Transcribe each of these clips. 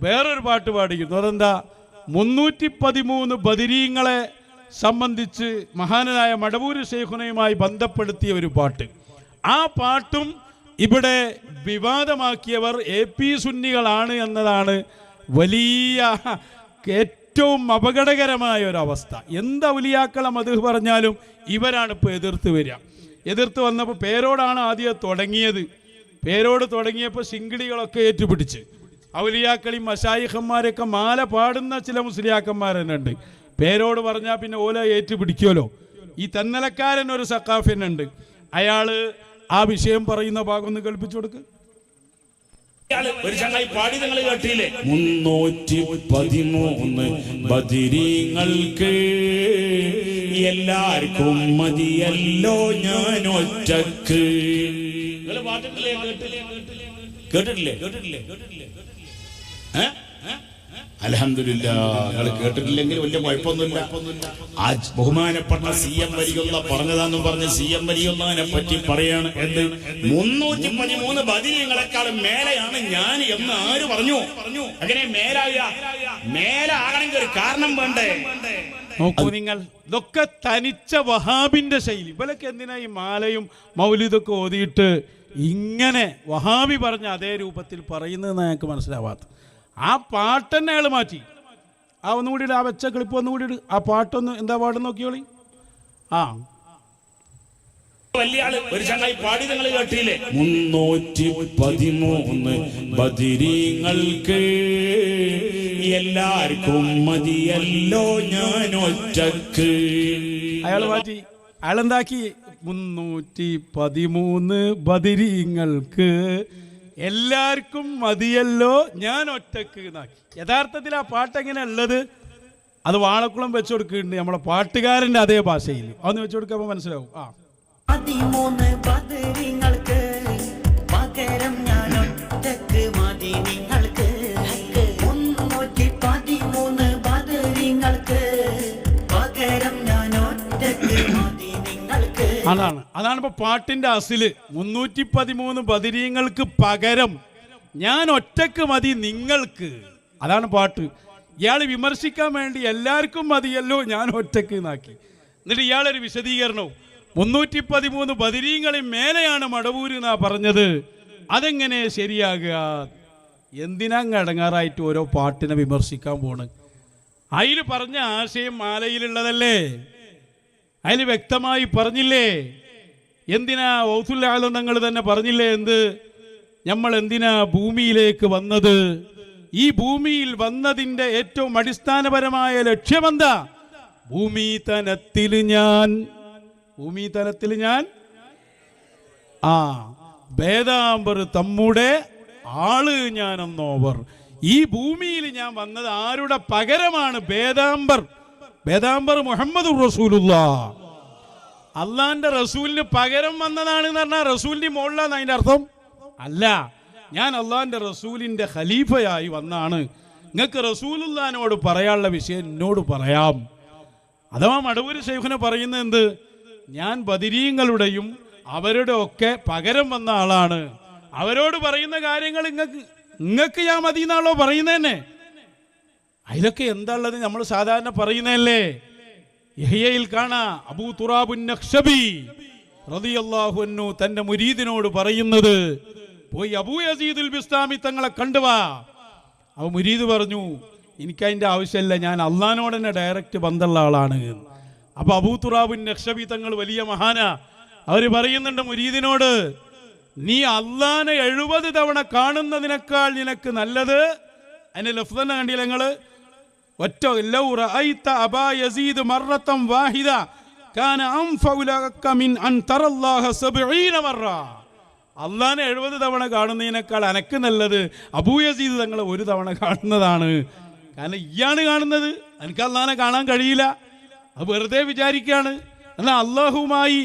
വേറൊരു പാട്ട് പാടിക്കുന്നു. അതെന്താ? 313 ബദരീങ്ങളെ സംബന്ധിച്ച് മഹാനായ മടവൂർ ശൈഖുനയുമായി ബന്ധപ്പെടുത്തിയ ഒരു പാട്ട്. ആ പാട്ടും ഇവിടെ വിവാദമാക്കിയവർ AP സുന്നികളാണ് എന്നതാണ് വലിയ ഏറ്റവും അപകടകരമായ ഒരവസ്ഥ. എന്ത് ഔലിയാക്കളെ മദ്ഹ് പറഞ്ഞാലും ഇവരാണ് ഇപ്പോൾ എതിർത്ത് വരിക. എതിർത്ത് വന്നപ്പോൾ പേരോടാണ് ആദ്യം തുടങ്ങിയത്. പേരോട് തുടങ്ങിയപ്പോൾ സിംഗിളികളൊക്കെ ഏറ്റുപിടിച്ച് ഔലിയാക്കളെയും മശായിഖന്മാരെയൊക്കെ മാല പാടുന്ന ചില മുസ്ലിയാക്കന്മാർ തന്നെ ഉണ്ട്. പേരോട് പറഞ്ഞാൽ പിന്നെ ഓല ഏറ്റുപിടിക്കുമല്ലോ. ഈ തെന്നലക്കാരൻ ഒരു സഖാഫിനുണ്ട്, അയാൾ ആ വിഷയം പറയുന്ന ഭാഗം ഒന്ന് കേൾപ്പിച്ചു കൊടുക്ക്. ഒരു ചങ്ങായി പാടി നിങ്ങൾ കേട്ടില്ലേ? 313 ബദരീങ്ങൾക്ക് എല്ലാവർക്കും മതിയല്ലോ ഞാൻ ഒറ്റക്ക്. നിങ്ങൾ പാട്ടിട്ടില്ലേ? കേട്ടിട്ടില്ലേ? അൽഹംദുലില്ലാഹ്. നിങ്ങൾ കേട്ടിട്ടില്ലെങ്കിൽ വലിയ കുഴപ്പമൊന്നുമില്ല. ബഹുമാനപ്പെട്ട CM വലിയുള്ള പറഞ്ഞതാന്നും പറഞ്ഞ് CM വലിയുള്ളതിനെ പറ്റി പറയാണ്. എന്ത് 313 ബദരീങ്ങളെക്കാളും മേലെയാണ് ഞാൻ എന്ന് ആര് പറഞ്ഞു? അങ്ങനെ മേലാകണമെങ്കിൽ ഒരു കാരണം വേണ്ടേ? നോക്കൂ നിങ്ങൾ, ഇതൊക്കെ തനിച്ച വഹാബിന്റെ ശൈലി. ഇവലൊക്കെ എന്തിനാ ഈ മാലയും മൗലിദൊക്കെ ഓതിയിട്ട് ഇങ്ങനെ വഹാബി പറഞ്ഞ അതേ രൂപത്തിൽ പറയുന്നതെന്ന് ഞങ്ങൾക്ക് മനസ്സിലാവാത്ത. ആ പാട്ടെന്നെ അയാൾ മാറ്റി. ആ ഒന്നുകൂടി ആ വെച്ച ക്ലിപ്പ് ഒന്നുകൂടി ആ പാട്ടൊന്ന് എന്താ പാടുന്ന നോക്കിയോളി. ആ വലിയ ആള് ഒരു ചങ്ങായി പാടി നിങ്ങൾ കേട്ടില്ലേ? 313 ബദരീങ്ങൾക്ക് എല്ലാവർക്കും മതിയല്ലോ ഞാൻ ഒറ്റക്ക്. അയാൾ മാറ്റി. അയാളെന്താക്കി? 313 ബദരീങ്ങൾക്ക് എല്ലാവർക്കും മതിയല്ലോ ഞാൻ ഒറ്റക്ക് എന്നാക്കി. യഥാർത്ഥത്തിൽ ആ പാട്ട് എങ്ങനെ ഉള്ളത്? അത് വാളക്കുളം വെച്ചു കൊടുക്കുന്നുണ്ട് നമ്മളെ പാട്ടുകാരൻ്റെ അതേ ഭാഷയിൽ. അതൊന്ന് വെച്ചു കൊടുക്കുമ്പോൾ മനസ്സിലാവും. ആ 13 ബദരീങ്ങൾക്ക് പകരം ഞാൻ ഒറ്റക്ക് മതി നിങ്ങൾക്ക്. 313 ബദരീങ്ങൾക്ക് പകരം ഞാൻ ഒറ്റക്ക് മതി നിങ്ങൾക്ക്. അതാണ് ഇപ്പൊ പാട്ടിന്റെ അസില്. 313 ബദരീങ്ങൾക്ക് പകരം ഞാൻ ഒറ്റക്ക് മതി നിങ്ങൾക്ക്. അതാണ് പാട്ട്. ഇയാൾ വിമർശിക്കാൻ വേണ്ടി എല്ലാവർക്കും മതിയല്ലോ ഞാൻ ഒറ്റക്ക് എന്നാക്കി. എന്നിട്ട് ഇയാളൊരു വിശദീകരണവും 313 ബദരീങ്ങളിൽ മേലെയാണ് മടവൂര് എന്നാ പറഞ്ഞത്. അതെങ്ങനെ ശരിയാകുക? എന്തിനാ അടങ്ങാറായിട്ട് ഓരോ പാട്ടിനെ വിമർശിക്കാൻ പോണ്? അതിൽ പറഞ്ഞ ആശയം മാലയിലുള്ളതല്ലേ? അതിൽ വ്യക്തമായി പറഞ്ഞില്ലേ? എന്തിനാ ഔസുൽ ആലം തങ്ങൾ തന്നെ പറഞ്ഞില്ലേ? നമ്മൾ എന്തിനാ ഭൂമിയിലേക്ക് വന്നത്? ഈ ഭൂമിയിൽ വന്നതിൻ്റെ ഏറ്റവും അടിസ്ഥാനപരമായ ലക്ഷ്യമെന്താ? ഭൂമിതലത്തിൽ ഞാൻ ഭേദാംബർ തമ്മുടെ ആള് ഞാനെന്നോവർ. ഈ ഭൂമിയിൽ ഞാൻ വന്നത് ആരുടെ പകരമാണ്? ഭേദാംബർ മുഹമ്മദ് റസൂലുള്ളാഹ്, അള്ളാന്റെ റസൂലിന് പകരം വന്നതാണ് എന്ന് പറഞ്ഞാൽ റസൂലിന്റെ മുകളിലാണ് അതിന്റെ അർത്ഥം അല്ല. ഞാൻ അള്ളാന്റെ റസൂലിന്റെ ഖലീഫയായി വന്നാണ്. നിങ്ങൾക്ക് റസൂലുള്ളാഹിനോട് പറയാനുള്ള വിഷയം എന്നോട് പറയാം. അഥവാ മടവൂർ ശൈഖുനെ പറയുന്നത് എന്ത്? ഞാൻ ബദരീങ്ങളുടെയും അവരുടെ ഒക്കെ പകരം വന്ന ആളാണ്. അവരോട് പറയുന്ന കാര്യങ്ങൾ നിങ്ങൾക്ക് ഞാൻ മതി എന്നാണല്ലോ പറയുന്നതന്നെ. അതിലൊക്കെ എന്താ ഉള്ളത്? നമ്മൾ സാധാരണ പറയുന്നതല്ലേ. യഹ്യയിൽ കാണാ അബൂ തുറാബുൻ നഖ്ശബി റളിയല്ലാഹു അൻഹു തന്റെ മുരീദിനോട് പറയുന്നത്, പോയി അബൂ യസീദുൽ ബിസ്താമി തങ്ങളെ കണ്ടുവാ. അവ മുരീദ് പറഞ്ഞു, എനിക്കതിൻ്റെ ആവശ്യമില്ല, ഞാൻ അള്ളാഹിനോട് തന്നെ ഡയറക്റ്റ് ബന്ധമുള്ള ആളാണ്. അപ്പൊ അബൂ തുറാബുൻ നഖ്ശബി തങ്ങൾ വലിയ മഹാനാ. അവർ പറയുന്നുണ്ട് മുരീദിനോട്, നീ അള്ളാഹിനെ 70 തവണ കാണുന്നതിനേക്കാൾ നിനക്ക് നല്ലത്. അതിന്റെ ലഫ്ദ് തന്നെ കണ്ടില്ല നിങ്ങള്? ഒറ്റ ലൗ റഅയ്ത അബാ യസീദ് മറത്തൻ വാഹിദ കാന അൻഫഉ ലക മിൻ അൻ തറല്ലാഹ 70 മറ. അള്ളാഹിനെ 70 തവണ കാണുന്നതിനേക്കാൾ അനക്ക് നല്ലത് അബൂ യസീദ് തങ്ങളെ 1 തവണ കാണുന്നതാണ്. കാരണം ഇയാണ് കാണുന്നത്, എനിക്ക് അള്ളാഹിനെ കാണാൻ കഴിയില്ല. അത് വെറുതെ വിചാരിക്കുകയാണ്. എന്നാൽ അള്ളാഹുമായി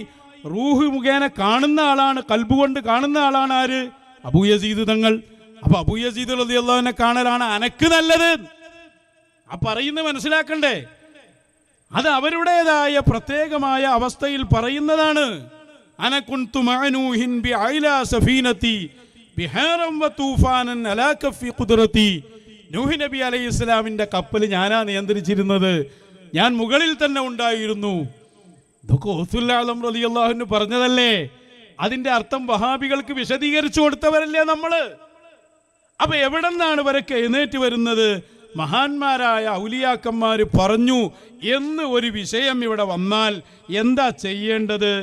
റൂഹ് മുഖേന കാണുന്ന ആളാണ്, കൽബ് കൊണ്ട് കാണുന്ന ആളാണ് ആര്? അബൂ യസീദ് തങ്ങൾ. അപ്പൊ അബൂ യസീദ് റളിയല്ലാഹുവിനെ കാണലാണ് അനക്ക് നല്ലത്. ആ പറയുന്നത് മനസ്സിലാക്കണ്ടേ? അത് അവരുടേതായ പ്രത്യേകമായ അവസ്ഥയിൽ പറയുന്നതാണ്. അന കുൻതു മഅനൂഹിൻ ബിഅലാ സഫീനതി ബിഹാറൻ വതൂഫാനൻ അലാ കഫി ഖുദ്റതി നൂഹ് നബി അലൈഹി ഇസ്ലാമിന്റെ കപ്പൽ ഞാനാ നിയന്ത്രിച്ചിരുന്നത്, ഞാൻ മുകളിൽ തന്നെ ഉണ്ടായിരുന്നു. ഇതൊക്കെ ഗൗസുൽ ആലം റളിയല്ലാഹു അൻഹു പറഞ്ഞതല്ലേ? അതിന്റെ അർത്ഥം വഹാബികൾക്ക് വിശദീകരിച്ചു കൊടുത്തവരല്ലേ നമ്മള്? അപ്പൊ എവിടെ നിന്നാണ് ഇവരൊക്കെ എഴുന്നേറ്റ് വരുന്നത്? മഹാന്മാരായ ഔലിയാക്കന്മാർ പറഞ്ഞു എന്ന് ഒരു വിഷയം ഇവിടെ വന്നാൽ എന്താ ചെയ്യേണ്ടത്?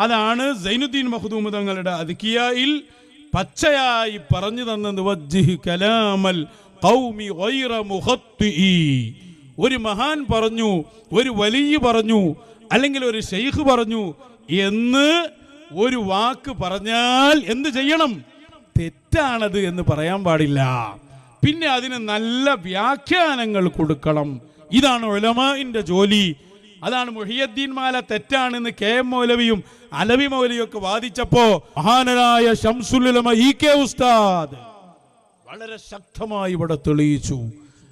അതാണ് സൈനുദ്ദീൻ മഖ്ദൂം തങ്ങളുടെ അദ്കിയായിൽ പച്ചയായി പറഞ്ഞു തന്നത്. വജ്ജിഹ് കലാമൽ ഖൗമി ഗൈറ മുഖത്തിഇ. ഒരു മഹാൻ പറഞ്ഞു, ഒരു വലിയ പറഞ്ഞു, അല്ലെങ്കിൽ ഒരു ശൈഖ് പറഞ്ഞു എന്ന് ഒരു വാക്ക് പറഞ്ഞാൽ എന്ത് ചെയ്യണം? തെറ്റാണത് എന്ന് പറയാൻ പാടില്ല. പിന്നെ അതിന് നല്ല വ്യാഖ്യാനങ്ങൾ കൊടുക്കണം. ഇതാണ് ഉലമാഇന്റെ ജോലി. അതാണ് മുഹിയുദ്ദീൻ മാല തെറ്റാണെന്ന് KM മൗലവിയും അലവി മൗലവിയും ഒക്കെ വാദിച്ചപ്പോ മഹാനായ ശംസുൽ ഉലമ EK ഉസ്താദ് വളരെ ശക്തമായി ഇവിടെ തെളിയിച്ചു.